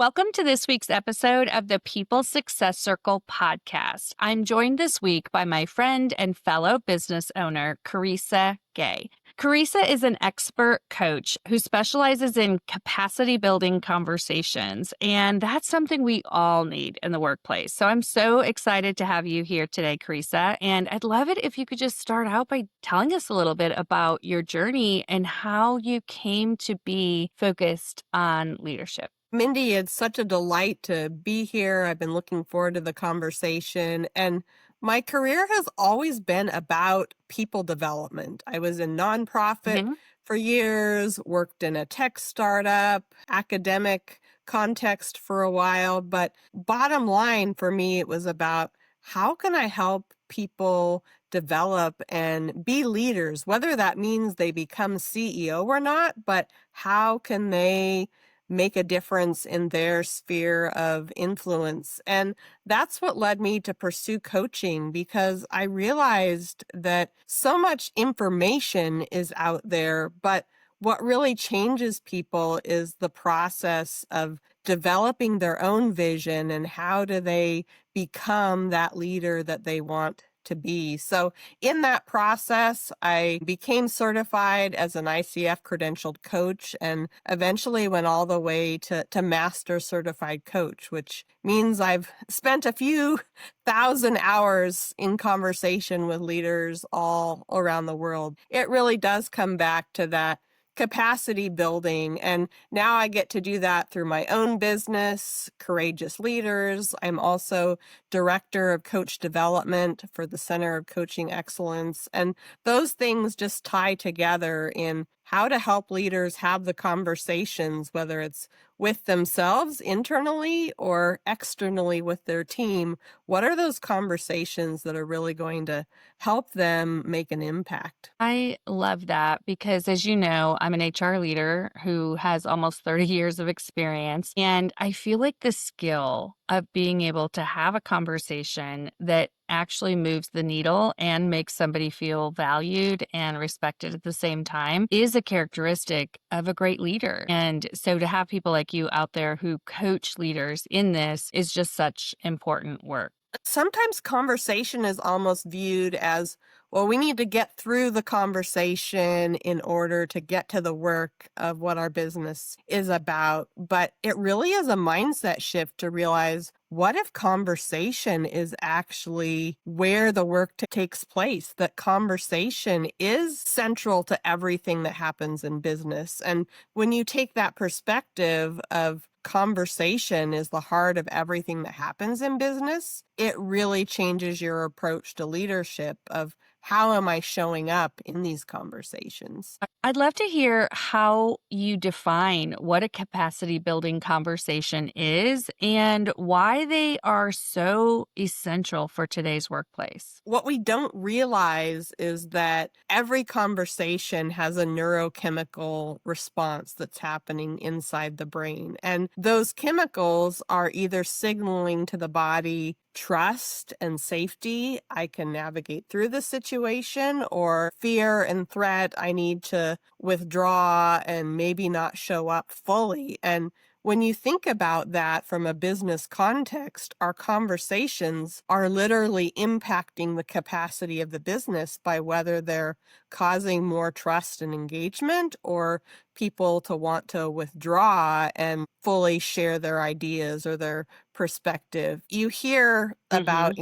Welcome to this week's episode of the People Success Circle podcast. I'm joined this week by my friend and fellow business owner, Carissa Gay. Carissa is an expert coach who specializes in capacity building conversations, and that's something we all need in the workplace. So I'm so excited to have you here today, Carissa, and I'd love it if you could just start out by telling us a little bit about your journey and how you came to be focused on leadership. Mindy, it's such a delight to be here. I've been looking forward to the conversation. And my career has always been about people development. I was in nonprofit Mhm. for years, worked in a tech startup, academic context for a while. But bottom line for me, it was about how can I help people develop and be leaders, whether that means they become CEO or not, but how can they make a difference in their sphere of influence. And that's what led me to pursue coaching because I realized that so much information is out there, but what really changes people is the process of developing their own vision and how do they become that leader that they want to be. So in that process, I became certified as an ICF credentialed coach and eventually went all the way to master certified coach, which means I've spent a few thousand hours in conversation with leaders all around the world. It really does come back to that capacity building. And now I get to do that through my own business, Courageous Leaders. I'm also director of coach development for the Center of Coaching Excellence. And those things just tie together in how to help leaders have the conversations, whether it's with themselves internally or externally with their team. What are those conversations that are really going to help them make an impact? I love that because, as you know, I'm an HR leader who has almost 30 years of experience. And I feel like the skill of being able to have a conversation that actually moves the needle and makes somebody feel valued and respected at the same time is a characteristic of a great leader. And so to have people like you out there who coach leaders in this is just such important work. Sometimes conversation is almost viewed as, well, we need to get through the conversation in order to get to the work of what our business is about. But it really is a mindset shift to realize, what if conversation is actually where the work takes place? That conversation is central to everything that happens in business. And when you take that perspective of conversation is the heart of everything that happens in business, it really changes your approach to leadership of how am I showing up in these conversations? I'd love to hear how you define what a capacity building conversation is and why they are so essential for today's workplace. What we don't realize is that every conversation has a neurochemical response that's happening inside the brain. And those chemicals are either signaling to the body trust and safety, I can navigate through the situation, or fear and threat, I need to withdraw and maybe not show up fully. And when you think about that from a business context, our conversations are literally impacting the capacity of the business by whether they're causing more trust and engagement or people to want to withdraw and fully share their ideas or their perspective. You hear Hmm. about,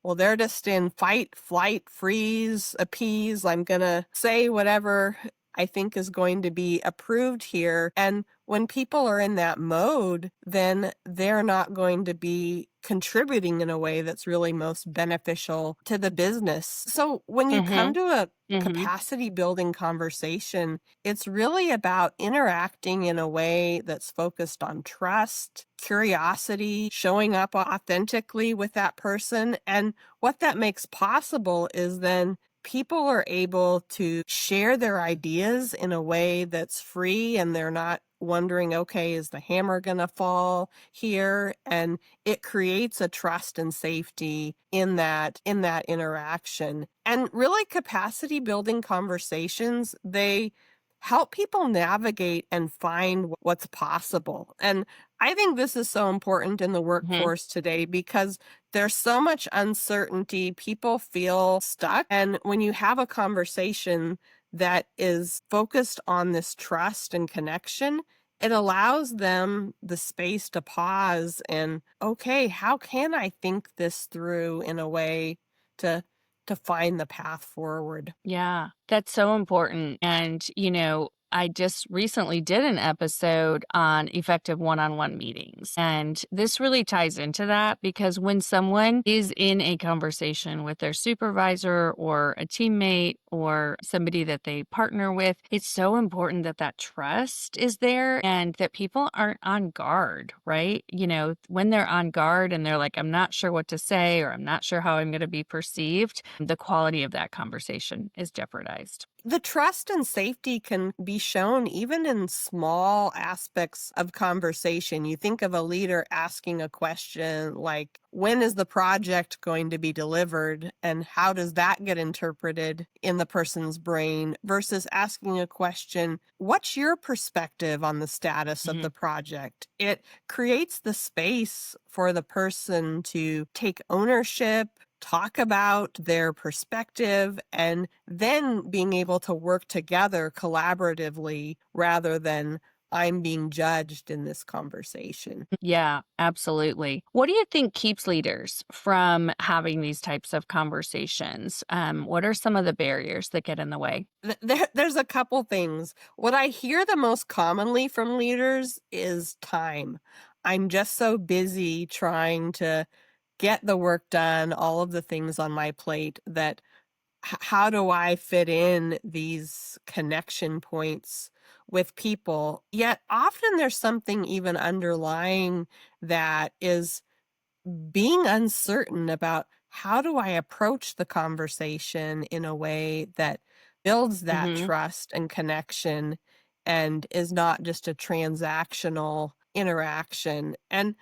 well, they're just in fight, flight, freeze, appease. I'm going to say whatever I think is going to be approved here. And when people are in that mode, then they're not going to be contributing in a way that's really most beneficial to the business. So when you come Hmm. to a Hmm. capacity building conversation, it's really about interacting in a way that's focused on trust, curiosity, showing up authentically with that person. And what that makes possible is then people are able to share their ideas in a way that's free and they're not wondering, okay, is the hammer going to fall here? And it creates a trust and safety in that interaction. And really capacity building conversations, they help people navigate and find what's possible. And I think this is so important in the Hmm. workforce today because there's so much uncertainty. People feel stuck. And when you have a conversation that is focused on this trust and connection, it allows them the space to pause and, okay, how can I think this through in a way to to find the path forward? Yeah, that's so important. And, I just recently did an episode on effective one on one meetings. And this really ties into that because when someone is in a conversation with their supervisor or a teammate or somebody that they partner with, it's so important that that trust is there and that people aren't on guard, right? When they're on guard and they're like, I'm not sure what to say or I'm not sure how I'm going to be perceived, the quality of that conversation is jeopardized. The trust and safety can be shown even in small aspects of conversation. You think of a leader asking a question like, when is the project going to be delivered? And how does that get interpreted in the person's brain versus asking a question, what's your perspective on the status of Mhm. the project? It creates the space for the person to take ownership, talk about their perspective, and then being able to work together collaboratively rather than I'm being judged in this conversation. Yeah, absolutely. What do you think keeps leaders from having these types of conversations? What are some of the barriers that get in the way? There's a couple things. What I hear the most commonly from leaders is time. I'm just so busy trying to get the work done, all of the things on my plate that how do I fit in these connection points with people? Yet often there's something even underlying that is being uncertain about how do I approach the conversation in a way that builds that Hmm. trust and connection and is not just a transactional interaction. And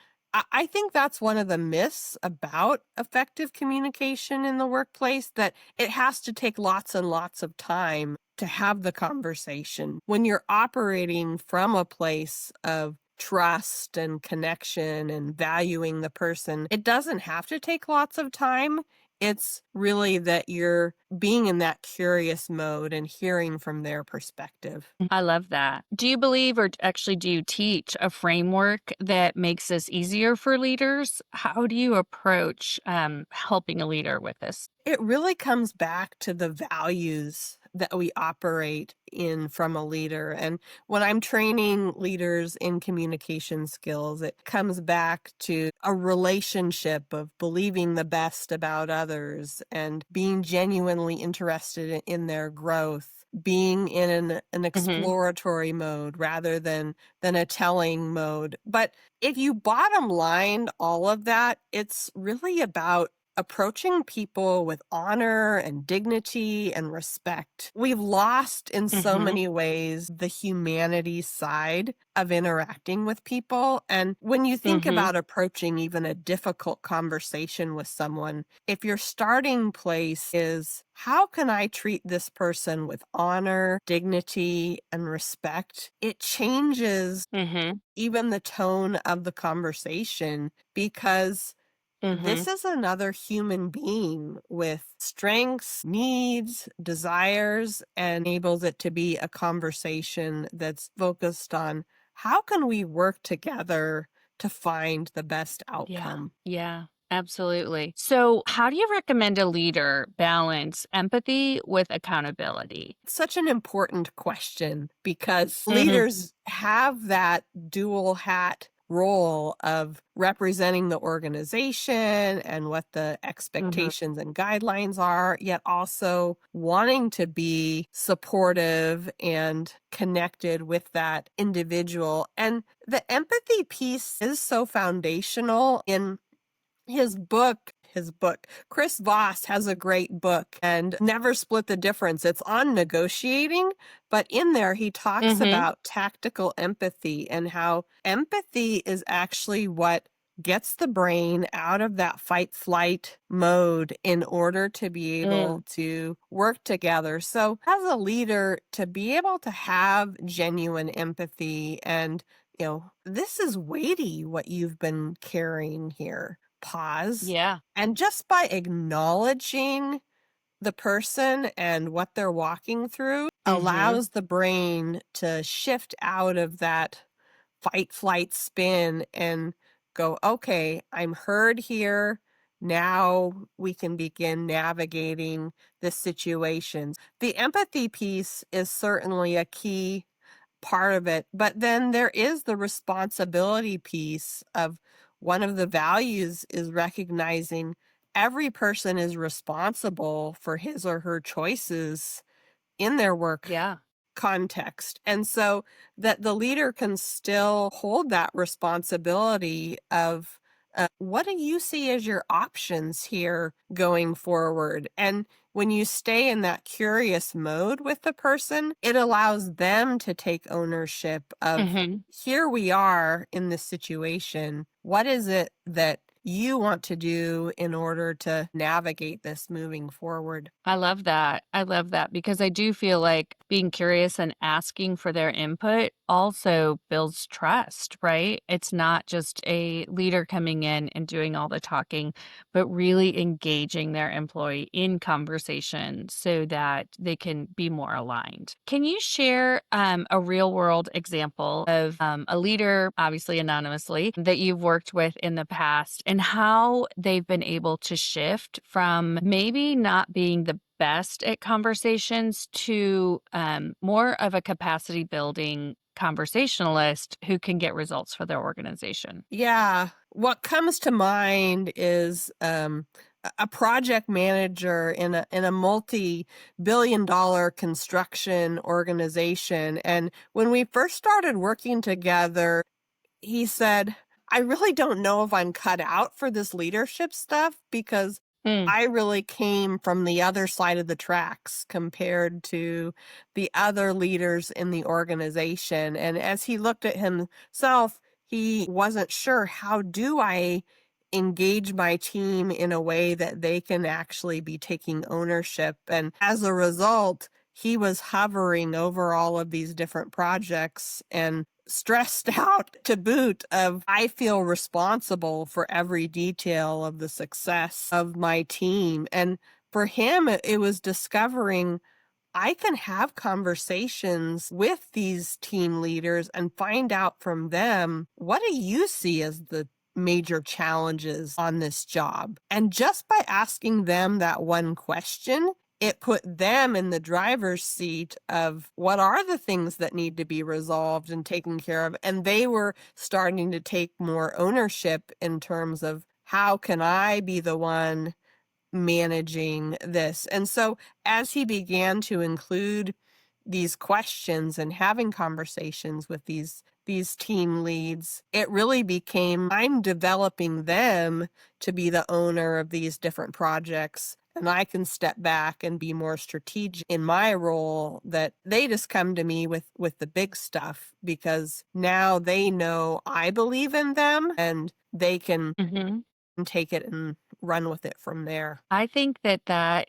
I think that's one of the myths about effective communication in the workplace, that it has to take lots and lots of time to have the conversation. When you're operating from a place of trust and connection and valuing the person, it doesn't have to take lots of time. It's really that you're being in that curious mode and hearing from their perspective. I love that. Do you believe, or actually, do you teach a framework that makes this easier for leaders? How do you approach helping a leader with this? It really comes back to the values that we operate in from a leader. And when I'm training leaders in communication skills, it comes back to a relationship of believing the best about others and being genuinely interested in their growth, being in an Hmm. exploratory mode rather than a telling mode. But if you bottom line all of that, it's really about approaching people with honor and dignity and respect. We've lost in so Hmm. many ways the humanity side of interacting with people. And when you think Hmm. about approaching even a difficult conversation with someone, if your starting place is, how can I treat this person with honor, dignity, and respect? It changes Hmm. even the tone of the conversation because Hmm. this is another human being with strengths, needs, desires, and enables it to be a conversation that's focused on how can we work together to find the best Yeah. outcome. Yeah. Absolutely. So, how do you recommend a leader balance empathy with accountability? Such an important question because Hmm. leaders have that dual hat role of representing the organization and what the Hmm. expectations and guidelines are, yet also wanting to be supportive and connected with that individual. And the empathy piece is so foundational in his book. Chris Voss has a great book, and Never Split the Difference. It's on negotiating, but in there he talks Hmm. about tactical empathy and how empathy is actually what gets the brain out of that fight flight mode in order to be able Mm. to work together. So as a leader, to be able to have genuine empathy and this is weighty what you've been carrying here. Pause. Yeah. And just by acknowledging the person and what they're walking through Mhm. allows the brain to shift out of that fight, flight, spin and go, okay, I'm heard here. Now we can begin navigating this situation. The empathy piece is certainly a key part of it. But then there is the responsibility piece of one of the values is recognizing every person is responsible for his or her choices in their work Yeah. context. And so that the leader can still hold that responsibility of what do you see as your options here going forward? And when you stay in that curious mode with the person, it allows them to take ownership of Mhm. here we are in this situation. What is it that you want to do in order to navigate this moving forward? I love that. I love that because I do feel like being curious and asking for their input also builds trust, right? It's not just a leader coming in and doing all the talking, but really engaging their employee in conversation so that they can be more aligned. Can you share a real world example of a leader, obviously anonymously, that you've worked with in the past and how they've been able to shift from maybe not being the best at conversations to more of a capacity building conversationalist who can get results for their organization? Yeah. What comes to mind is a project manager in a multi-billion-dollar construction organization. And when we first started working together, he said, I really don't know if I'm cut out for this leadership stuff because Mm, I really came from the other side of the tracks compared to the other leaders in the organization. And as he looked at himself, he wasn't sure, how do I engage my team in a way that they can actually be taking ownership? And as a result, he was hovering over all of these different projects and stressed out to boot of I feel responsible for every detail of the success of my team. And for him, it was discovering I can have conversations with these team leaders and find out from them, what do you see as the major challenges on this job? And just by asking them that one question, it put them in the driver's seat of what are the things that need to be resolved and taken care of. And they were starting to take more ownership in terms of how can I be the one managing this. And so as he began to include these questions and having conversations with these team leads, it really became I'm developing them to be the owner of these different projects. And I can step back and be more strategic in my role that they just come to me with the big stuff because now they know I believe in them and they can mhm. take it and run with it from there. I think that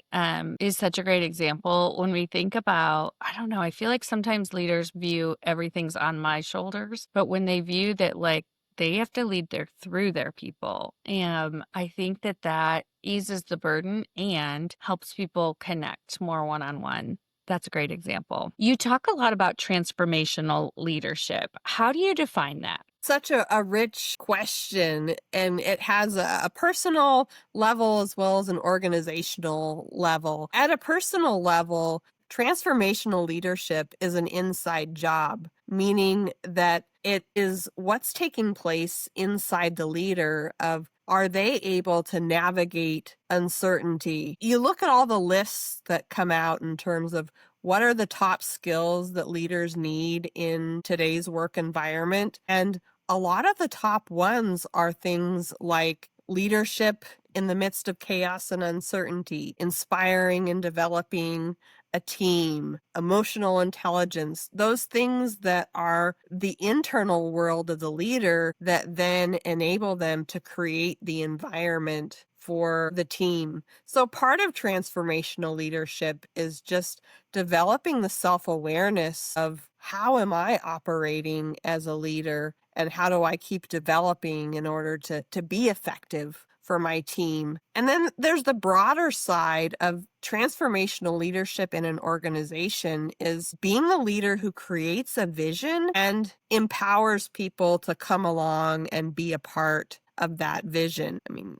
is such a great example when we think about, I don't know, I feel like sometimes leaders view everything's on my shoulders, but when they view that, like, they have to lead through their people. And I think that that eases the burden and helps people connect more one on one. That's a great example. You talk a lot about transformational leadership. How do you define that? Such a rich question, and it has a personal level as well as an organizational level. At a personal level, transformational leadership is an inside job, meaning that it is what's taking place inside the leader of are they able to navigate uncertainty? You look at all the lists that come out in terms of what are the top skills that leaders need in today's work environment? And a lot of the top ones are things like leadership in the midst of chaos and uncertainty, inspiring and developing a team, emotional intelligence, those things that are the internal world of the leader that then enable them to create the environment for the team. So part of transformational leadership is just developing the self-awareness of how am I operating as a leader and how do I keep developing in order to be effective for my team? And then there's the broader side of transformational leadership in an organization is being a leader who creates a vision and empowers people to come along and be a part of that vision. I mean,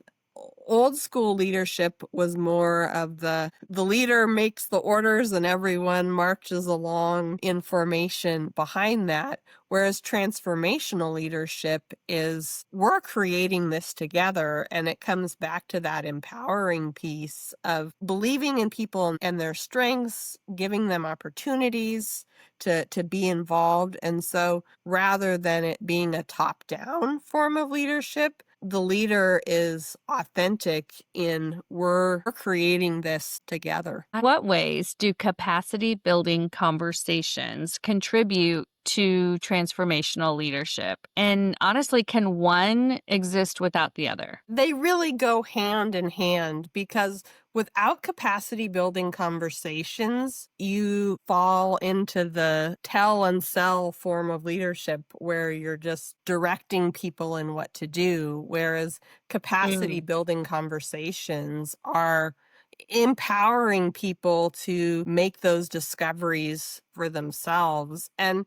old school leadership was more of the leader makes the orders and everyone marches along in formation behind that, whereas transformational leadership is we're creating this together, and it comes back to that empowering piece of believing in people and their strengths, giving them opportunities to be involved. And so rather than it being a top down form of leadership, the leader is authentic in we're creating this together. What ways do capacity building conversations contribute to transformational leadership? And honestly, can one exist without the other? They really go hand in hand because without capacity building conversations, you fall into the tell and sell form of leadership where you're just directing people in what to do. Whereas capacity Mm. building conversations are empowering people to make those discoveries for themselves. And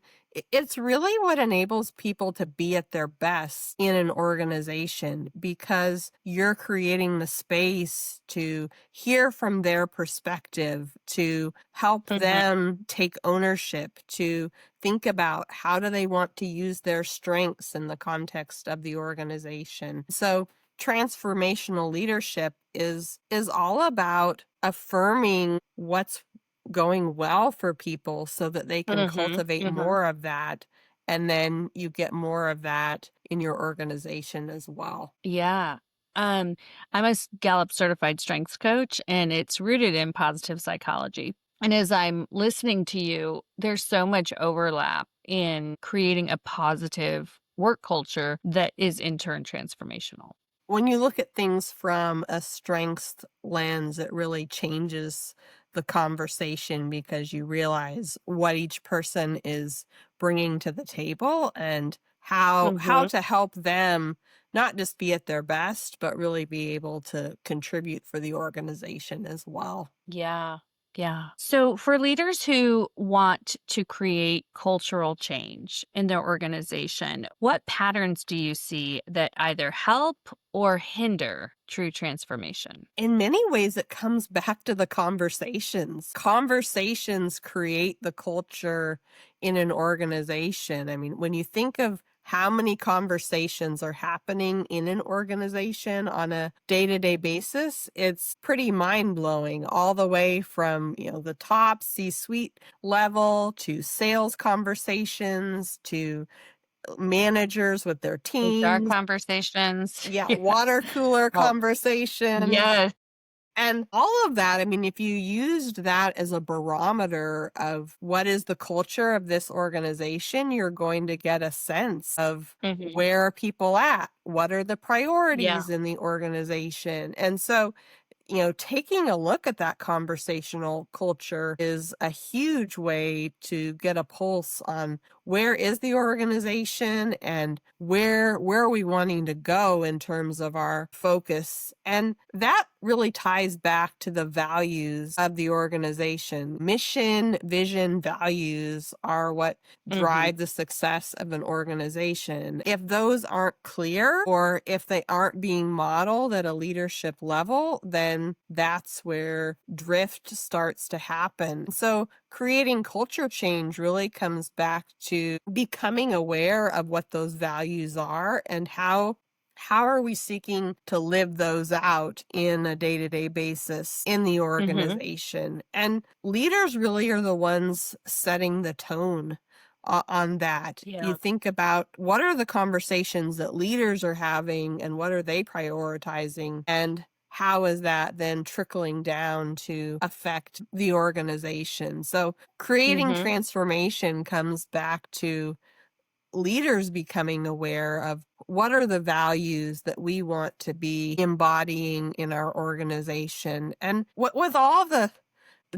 it's really what enables people to be at their best in an organization because you're creating the space to hear from their perspective, to help Mhm. them take ownership, to think about how do they want to use their strengths in the context of the organization. So transformational leadership is all about affirming what's going well for people so that they can Mhm. cultivate Mhm. more of that, and then you get more of that in your organization as well. Yeah. Um, I'm a Gallup certified strengths coach, and it's rooted in positive psychology. And as I'm listening to you, there's so much overlap in creating a positive work culture that is in turn transformational. When you look at things from a strengths lens, it really changes the conversation because you realize what each person is bringing to the table and how Mhm. to help them not just be at their best, but really be able to contribute for the organization as well. Yeah. Yeah. So, for leaders who want to create cultural change in their organization, what patterns do you see that either help or hinder true transformation? In many ways, it comes back to the conversations. Conversations create the culture in an organization. I mean, when you think of how many conversations are happening in an organization on a day-to-day basis, it's pretty mind-blowing, all the way from, the top C-suite level to sales conversations to managers with their HR teams. conversations. Yeah, Yeah. water cooler Oh, conversations. yes. And all of that, I mean, if you used that as a barometer of what is the culture of this organization, you're going to get a sense of Mhm. where are people at? What are the Yeah. priorities in the organization? And so taking a look at that conversational culture is a huge way to get a pulse on where is the organization and where are we wanting to go in terms of our focus. And that really ties back to the values of the organization. Mission, vision, values are what Mhm. drive the success of an organization. If those aren't clear or if they aren't being modeled at a leadership level, then that's where drift starts to happen. So creating culture change really comes back to becoming aware of what those values are and how are we seeking to live those out in a day-to-day basis in the Mhm. organization? And leaders really are the ones setting the tone on that. You Yeah. think about what are the conversations that leaders are having and what are they prioritizing, and how is that then trickling down to affect the organization? So creating Mhm. transformation comes back to leaders becoming aware of what are the values that we want to be embodying in our organization. And with all the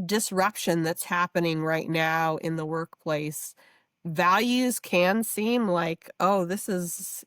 disruption that's happening right now in the workplace, values can seem like, oh, this is,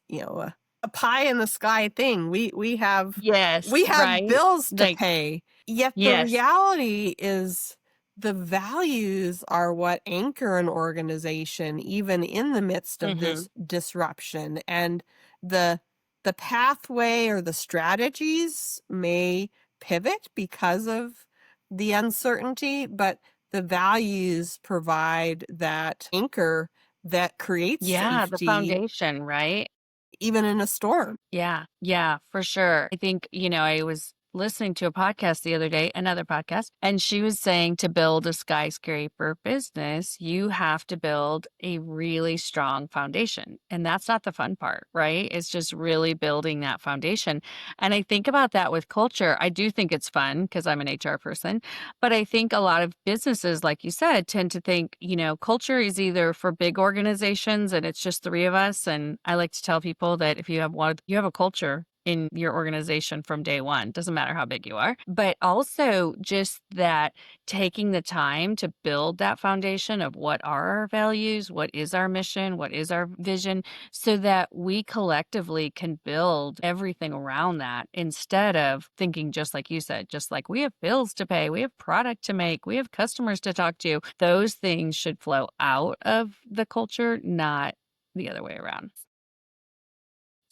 a pie in the sky thing. We Yes, have right? bills to Like, pay. Yet the yes. reality is the values are what anchor an organization even in the midst of Mhm. this disruption. And the the pathway or the strategies may pivot because of the uncertainty, but the values provide that anchor that creates Yeah, the safety foundation, right? even in a storm. Yeah, yeah, for sure. I think, I was listening to a podcast the other day, another podcast, and she was saying to build a skyscraper business, you have to build a really strong foundation. And that's not the fun part, right? It's just really building that foundation. And I think about that with culture. I do think it's fun because I'm an HR person, but I think a lot of businesses, like you said, tend to think, culture is either for big organizations and it's just three of us. And I like to tell people that if you have one, you have a culture in your organization from day one, doesn't matter how big you are, but also just that taking the time to build that foundation of what are our values, what is our mission, what is our vision, so that we collectively can build everything around that instead of thinking, just like you said, just like we have bills to pay, we have product to make, we have customers to talk to. Those things should flow out of the culture, not the other way around.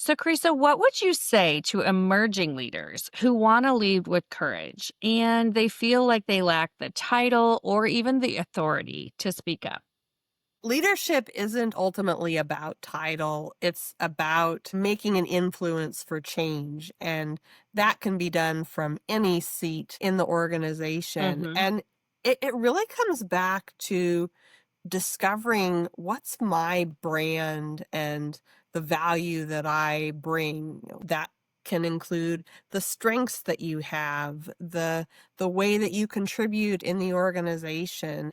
So, Carissa, what would you say to emerging leaders who want to lead with courage and they feel like they lack the title or even the authority to speak up? Leadership isn't ultimately about title, it's about making an influence for change. And that can be done from any seat in the organization. Hmm. And it really comes back to discovering what's my brand and the value that I bring. That can include the strengths that you have, the way that you contribute in the organization.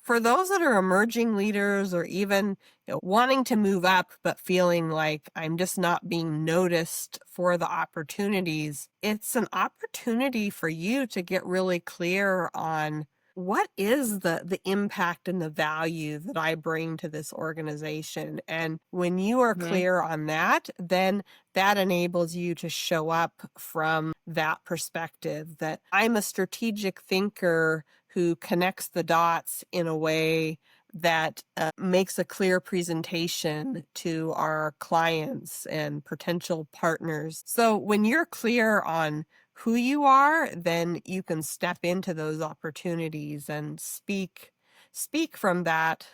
For those that are emerging leaders or even wanting to move up but feeling like I'm just not being noticed for the opportunities, it's an opportunity for you to get really clear on what is the impact and the value that I bring to this organization? And when you are Hmm. clear on that, then that enables you to show up from that perspective that I'm a strategic thinker who connects the dots in a way that makes a clear presentation to our clients and potential partners. So when you're clear on who you are, then you can step into those opportunities and speak from that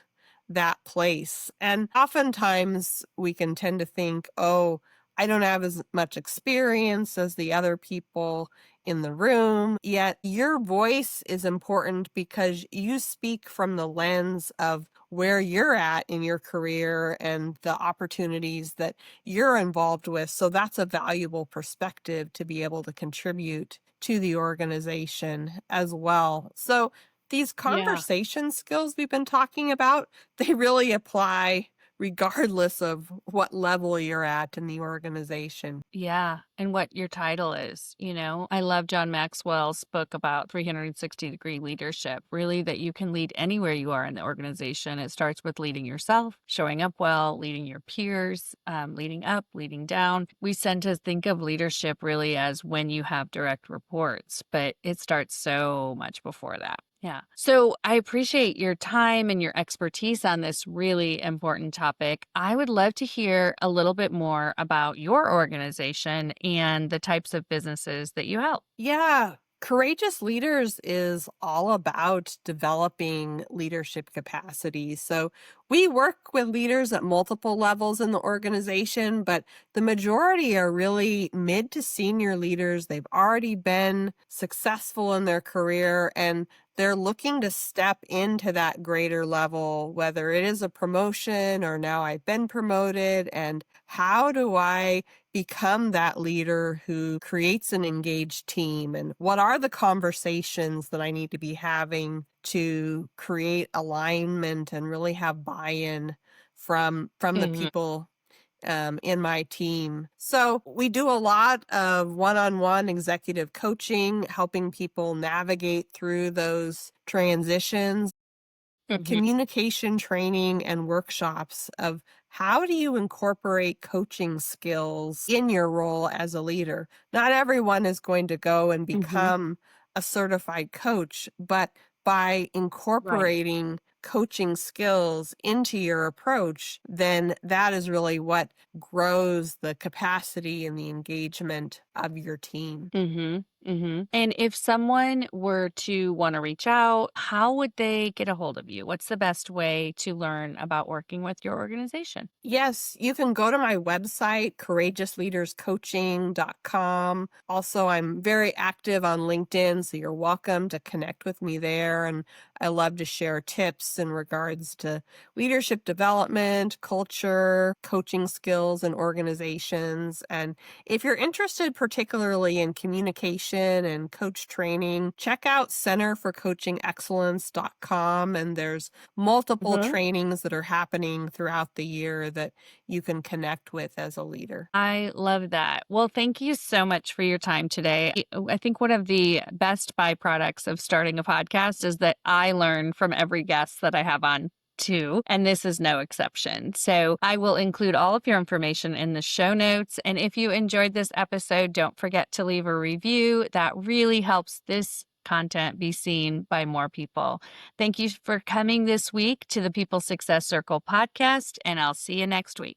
place. And oftentimes we can tend to think, oh, I don't have as much experience as the other people in the room. Yet your voice is important because you speak from the lens of where you're at in your career and the opportunities that you're involved with. So that's a valuable perspective to be able to contribute to the organization as well. So these Yeah. conversation skills we've been talking about, they really apply regardless of what level you're at in the organization. Yeah, and what your title is, I love John Maxwell's book about 360-degree leadership, really that you can lead anywhere you are in the organization. It starts with leading yourself, showing up well, leading your peers, leading up, leading down. We tend to think of leadership really as when you have direct reports, but it starts so much before that. Yeah. So I appreciate your time and your expertise on this really important topic. I would love to hear a little bit more about your organization and the types of businesses that you help. Yeah. Courageous Leaders is all about developing leadership capacities. So we work with leaders at multiple levels in the organization, but the majority are really mid to senior leaders. They've already been successful in their career and they're looking to step into that greater level, whether it is a promotion or now I've been promoted. And how do I become that leader who creates an engaged team? And what are the conversations that I need to be having to create alignment and really have buy-in from the Mhm. people in my team? So we do a lot of one-on-one executive coaching, helping people navigate through those transitions. Mhm. communication training and workshops of how do you incorporate coaching skills in your role as a leader. Not everyone is going to go and Mhm. become a certified coach, but by Right. incorporating coaching skills into your approach, then that is really what grows the capacity and the engagement of your team. Mhm. Mhm. And if someone were to wanna reach out, how would they get a hold of you? What's the best way to learn about working with your organization? Yes, you can go to my website, courageousleaderscoaching.com. Also, I'm very active on LinkedIn, so you're welcome to connect with me there. And I love to share tips in regards to leadership development, culture, coaching skills, and organizations. And if you're interested particularly in communication and coach training, check out centerforcoachingexcellence.com. And there's multiple Mhm. trainings that are happening throughout the year that you can connect with as a leader. I love that. Well, thank you so much for your time today. I think one of the best byproducts of starting a podcast is that I learn from every guest that I have on too, and this is no exception. So I will include all of your information in the show notes. And if you enjoyed this episode, don't forget to leave a review. That really helps this content be seen by more people. Thank you for coming this week to the People Success Circle podcast, and I'll see you next week.